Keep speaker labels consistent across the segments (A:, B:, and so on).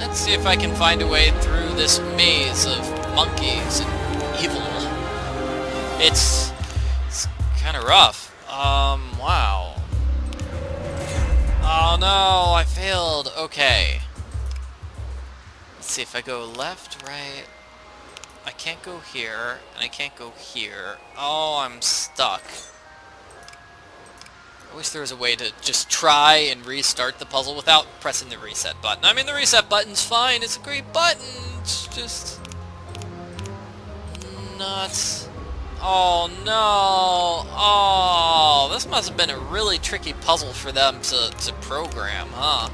A: Let's see if I can find a way through this maze of monkeys and evil. It's kind of rough. Wow. Oh no, I failed. Okay. Let's see if I go left, right. I can't go here, and I can't go here. Oh, I'm stuck. I wish there was a way to just try and restart the puzzle without pressing the reset button. I mean, the reset button's fine. It's a great button. It's just nuts. Oh, no. Oh, this must have been a really tricky puzzle for them to program, huh?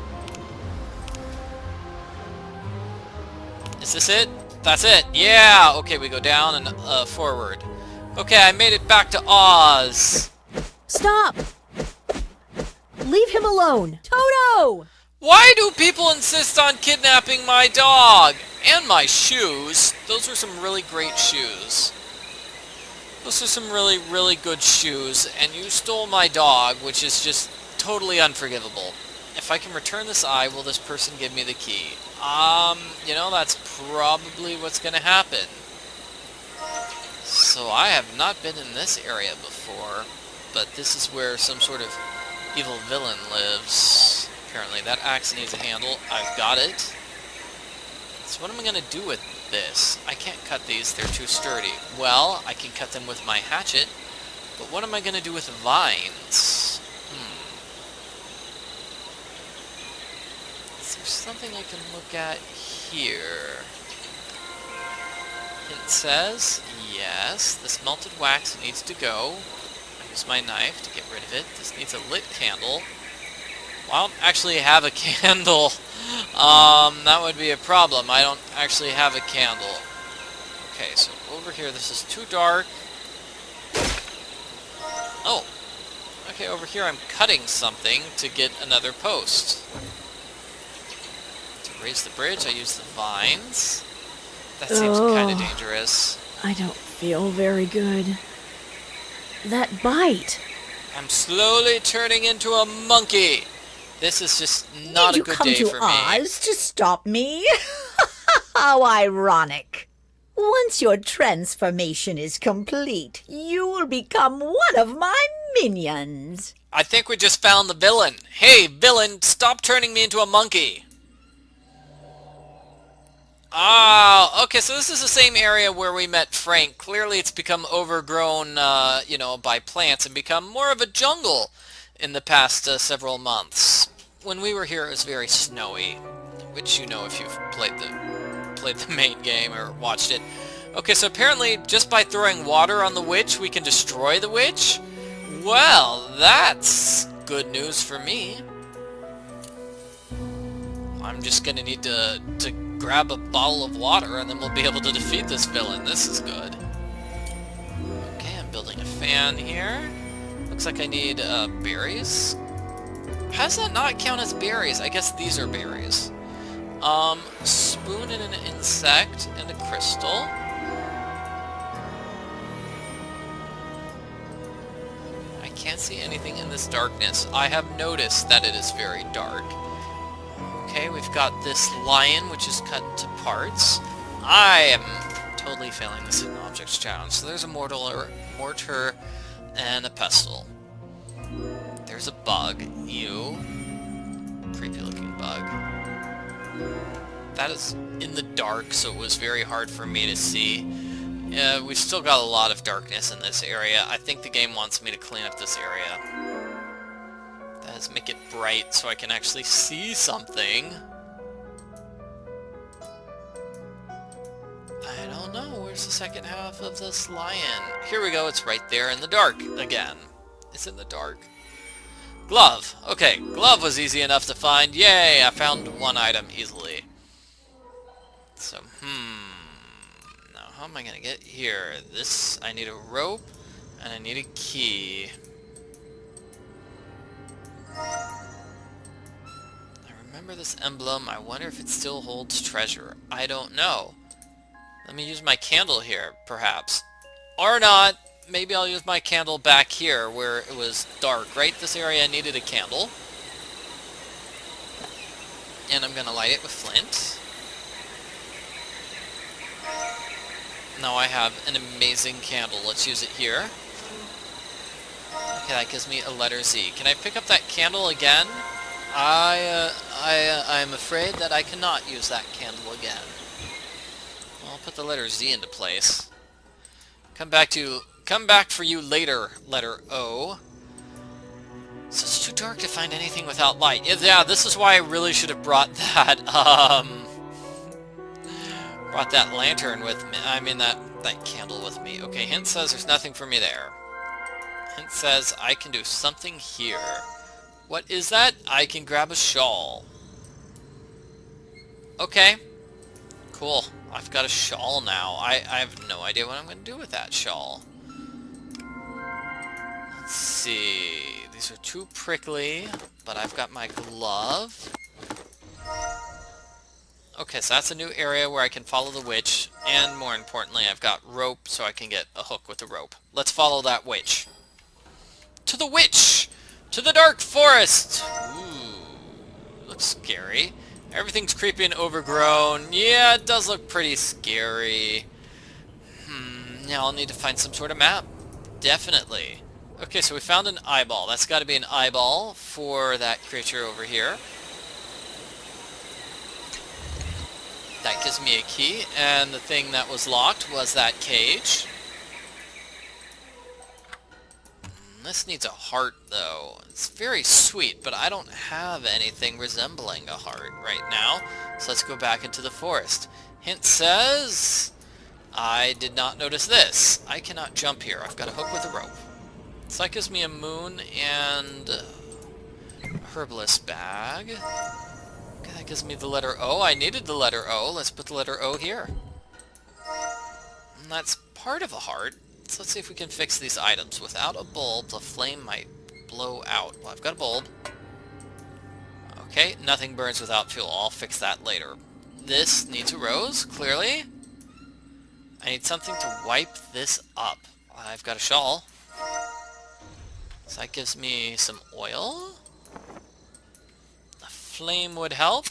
A: Is this it? That's it. Yeah. Okay, we go down and forward. Okay, I made it back to Oz.
B: Stop! Leave him alone! Toto!
A: Why do people insist on kidnapping my dog? And my shoes. Those were some really great shoes. Those are some really, really good shoes. And you stole my dog, which is just totally unforgivable. If I can return this eye, will this person give me the key? You know, that's probably what's gonna happen. So I have not been in this area before, but this is where some sort of evil villain lives. Apparently that axe needs a handle. I've got it. So what am I gonna do with this? I can't cut these, they're too sturdy. Well, I can cut them with my hatchet, but what am I gonna do with vines? Is there something I can look at here? It says, yes, this melted wax needs to go. I use my knife to get rid of it. This needs a lit candle. Well, I don't actually have a candle. That would be a problem. I don't actually have a candle. Okay, so over here, this is too dark. Oh. Okay, over here I'm cutting something to get another post. To raise the bridge, I use the vines. That seems kind of dangerous.
B: I don't feel very good. That bite!
A: I'm slowly turning into a monkey! This is just not a good day for me.
C: Did you come to Oz to stop me? How ironic. Once your transformation is complete, you will become one of my minions.
A: I think we just found the villain. Hey, villain, stop turning me into a monkey! Ah, okay, so this is the same area where we met Frank. Clearly it's become overgrown, you know, by plants and become more of a jungle in the past several months. When we were here, it was very snowy, which you know if you've played the main game or watched it. Okay, so apparently just by throwing water on the witch, we can destroy the witch? Well, that's good news for me. I'm just gonna need to grab a bottle of water and then we'll be able to defeat this villain. This is good. Okay, I'm building a fan here. Looks like I need berries. How does that not count as berries? I guess these are berries. Spoon and an insect and a crystal. I can't see anything in this darkness. I have noticed that it is very dark. Okay, we've got this lion, which is cut to parts. I am totally failing this hidden objects challenge. So there's a mortar and a pestle. There's a bug. Ew. Creepy looking bug. That is in the dark, so it was very hard for me to see. We've still got a lot of darkness in this area. I think the game wants me to clean up this area. That is, make it bright so I can actually see something. I don't know. Where's the second half of this lion? Here we go. It's right there in the dark again. It's in the dark. Glove. Okay, glove was easy enough to find. Yay, I found one item easily. So, now how am I gonna get here? This, I need a rope, and I need a key. I remember this emblem. I wonder if it still holds treasure. I don't know. Let me use my candle here, perhaps. Or not. Maybe I'll use my candle back here where it was dark, right? This area needed a candle. And I'm gonna light it with flint. Now I have an amazing candle. Let's use it here. Okay, that gives me a letter Z. Can I pick up that candle again? I'm afraid that I cannot use that candle again. Well, I'll put the letter Z into place. Come back for you later, letter O. So it's too dark to find anything without light. Yeah, this is why I really should have brought that, brought that lantern with me. I mean, that candle with me. Okay, hint says there's nothing for me there. Hint says I can do something here. What is that? I can grab a shawl. Okay. Cool. I've got a shawl now. I have no idea what I'm going to do with that shawl. Let's see. These are too prickly, but I've got my glove. Okay, so that's a new area where I can follow the witch, and more importantly, I've got rope so I can get a hook with the rope. Let's follow that witch. To the witch! To the dark forest! Ooh, looks scary. Everything's creepy and overgrown. Yeah, it does look pretty scary. Now I'll need to find some sort of map. Definitely. Okay, so we found an eyeball. That's got to be an eyeball for that creature over here. That gives me a key, and the thing that was locked was that cage. This needs a heart, though. It's very sweet, but I don't have anything resembling a heart right now. So let's go back into the forest. Hint says... I did not notice this. I cannot jump here. I've got a hook with a rope. So that gives me a moon and a herbalist bag. Okay, that gives me the letter O. I needed the letter O. Let's put the letter O here. And that's part of a heart. So let's see if we can fix these items. Without a bulb, the flame might blow out. Well, I've got a bulb. Okay, nothing burns without fuel. I'll fix that later. This needs a rose, clearly. I need something to wipe this up. I've got a shawl. So that gives me some oil. A flame would help.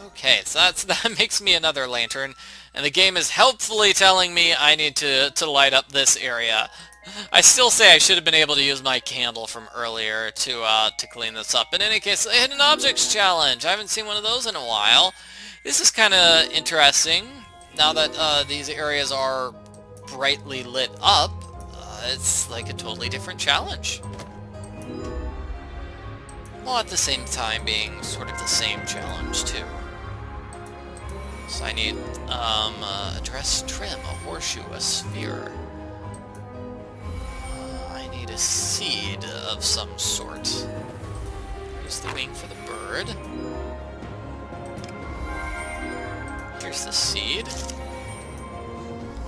A: Okay, so that makes me another lantern. And the game is helpfully telling me I need to light up this area. I still say I should have been able to use my candle from earlier to clean this up. In any case, a hidden objects challenge. I haven't seen one of those in a while. This is kind of interesting. Now that these areas are brightly lit up, it's like a totally different challenge. While at the same time being sort of the same challenge too. So I need a dress trim, a horseshoe, a sphere. I need a seed of some sort. Here's the wing for the bird. Here's the seed.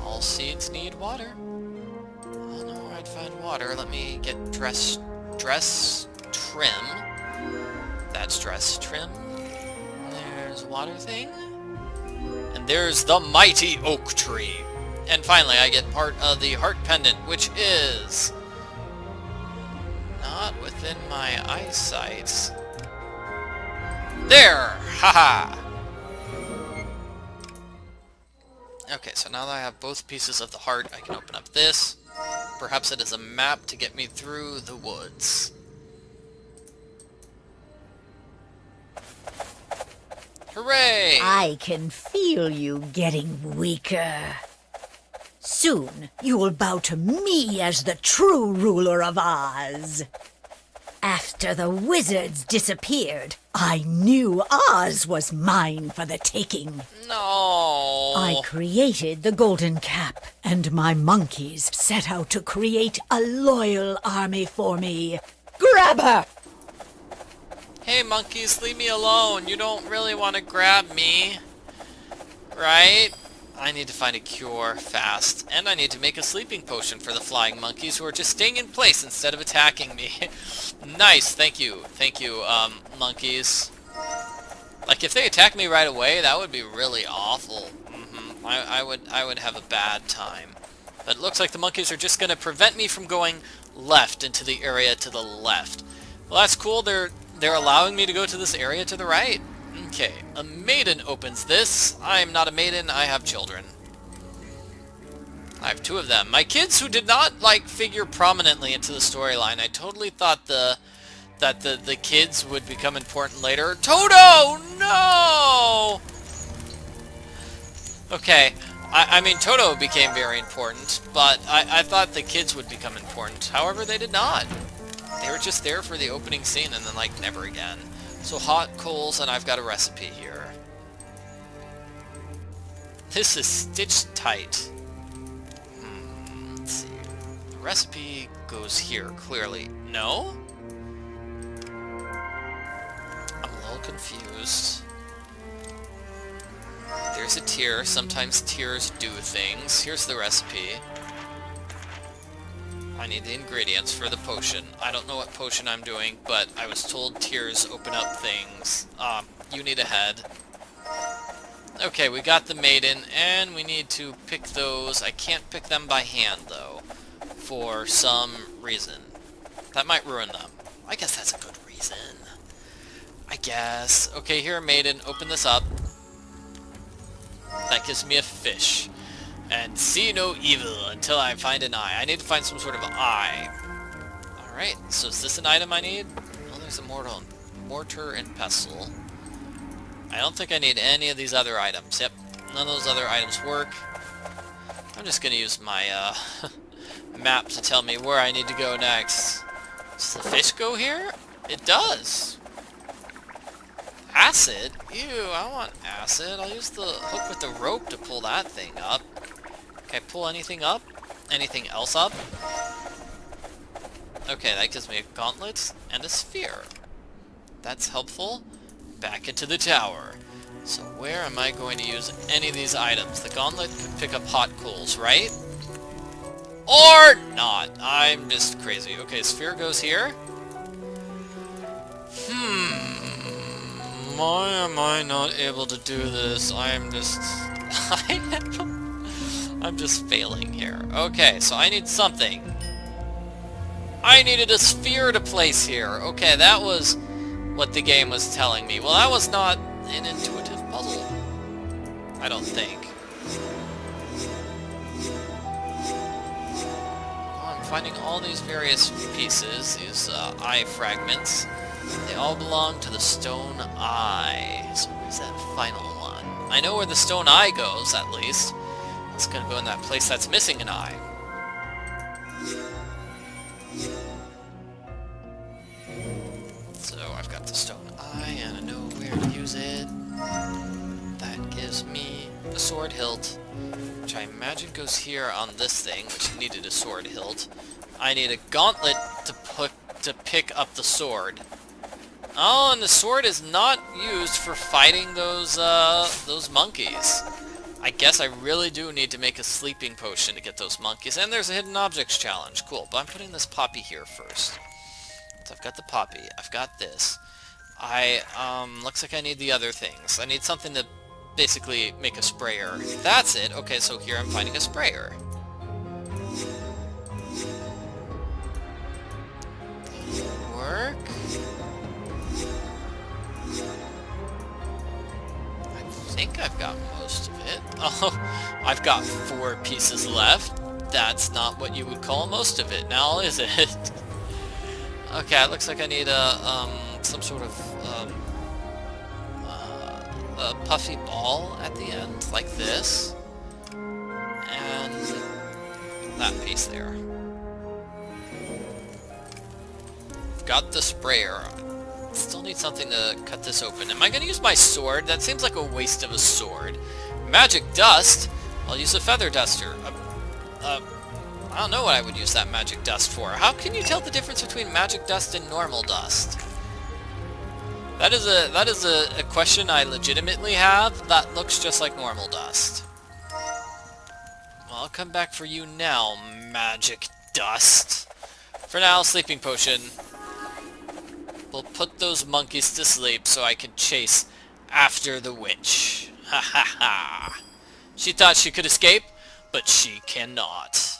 A: All seeds need water. I don't know where I'd find water. Let me get dress trim. That's dress trim. There's water thing. And there's the mighty oak tree. And finally, I get part of the heart pendant, which is not within my eyesight. There! Haha! Okay, so now that I have both pieces of the heart, I can open up this. Perhaps it is a map to get me through the woods. Hooray!
C: I can feel you getting weaker. Soon you will bow to me as the true ruler of Oz. After the wizards disappeared, I knew Oz was mine for the taking.
A: No!
C: I created the Golden Cap, and my monkeys set out to create a loyal army for me. Grab her!
A: Hey monkeys, leave me alone. You don't really want to grab me. Right? I need to find a cure fast. And I need to make a sleeping potion for the flying monkeys who are just staying in place instead of attacking me. Nice, thank you. Thank you, monkeys. Like, if they attack me right away, that would be really awful. I would have a bad time. But it looks like the monkeys are just going to prevent me from going left into the area to the left. Well, that's cool. They're allowing me to go to this area to the right. Okay, a maiden opens this. I am not a maiden, I have children. I have 2 of them. My kids who did not, like, figure prominently into the storyline. I totally thought that the kids would become important later. Toto! No! Okay, I mean, Toto became very important, but I thought the kids would become important. However, they did not. They were just there for the opening scene and then, like, never again. So hot coals, and I've got a recipe here. This is stitched tight. Let's see. The recipe goes here, clearly. No? I'm a little confused. There's a tear. Sometimes tears do things. Here's the recipe. I need the ingredients for the potion. I don't know what potion I'm doing, but I was told tears open up things. You need a head. Okay, we got the maiden, and we need to pick those. I can't pick them by hand, though, for some reason. That might ruin them. I guess that's a good reason. I guess. Okay, here, maiden, open this up. That gives me a fish. And see no evil until I find an eye. I need to find some sort of eye. Alright, so is this an item I need? Oh, there's a mortar and pestle. I don't think I need any of these other items. Yep, none of those other items work. I'm just going to use my map to tell me where I need to go next. Does the fish go here? It does. Acid? Ew, I want acid. I'll use the hook with the rope to pull that thing up. Can I pull anything up? Anything else up? Okay, that gives me a gauntlet and a sphere. That's helpful. Back into the tower. So where am I going to use any of these items? The gauntlet could pick up hot coals, right? Or not. I'm just crazy. Okay, sphere goes here. Why am I not able to do this? I'm just... I'm just failing here. Okay, so I need something. I needed a sphere to place here. Okay, that was what the game was telling me. Well, that was not an intuitive puzzle. I don't think. Oh, I'm finding all these various pieces, these eye fragments. They all belong to the stone eye. So where's that final one? I know where the stone eye goes, at least. It's gonna go in that place that's missing an eye. So I've got the stone eye, and I know where to use it. That gives me a sword hilt, which I imagine goes here on this thing, which needed a sword hilt. I need a gauntlet to pick up the sword. Oh, and the sword is not used for fighting those monkeys. I guess I really do need to make a sleeping potion to get those monkeys. And there's a hidden objects challenge. Cool, but I'm putting this poppy here first. So I've got the poppy. I've got this. Looks like I need the other things. I need something to basically make a sprayer. That's it. Okay, so here I'm finding a sprayer. Work. I think I've got most of it. Oh, I've got 4 pieces left. That's not what you would call most of it now, is it? Okay, it looks like I need some sort of a puffy ball at the end, like this. And that piece there. Got the sprayer. Still need something to cut this open. Am I going to use my sword? That seems like a waste of a sword. Magic dust? I'll use a feather duster. I don't know what I would use that magic dust for. How can you tell the difference between magic dust and normal dust? That is a question I legitimately have. That looks just like normal dust. Well, I'll come back for you now, magic dust. For now, sleeping potion. We'll put those monkeys to sleep so I can chase after the witch. Ha ha ha. She thought she could escape, but she cannot.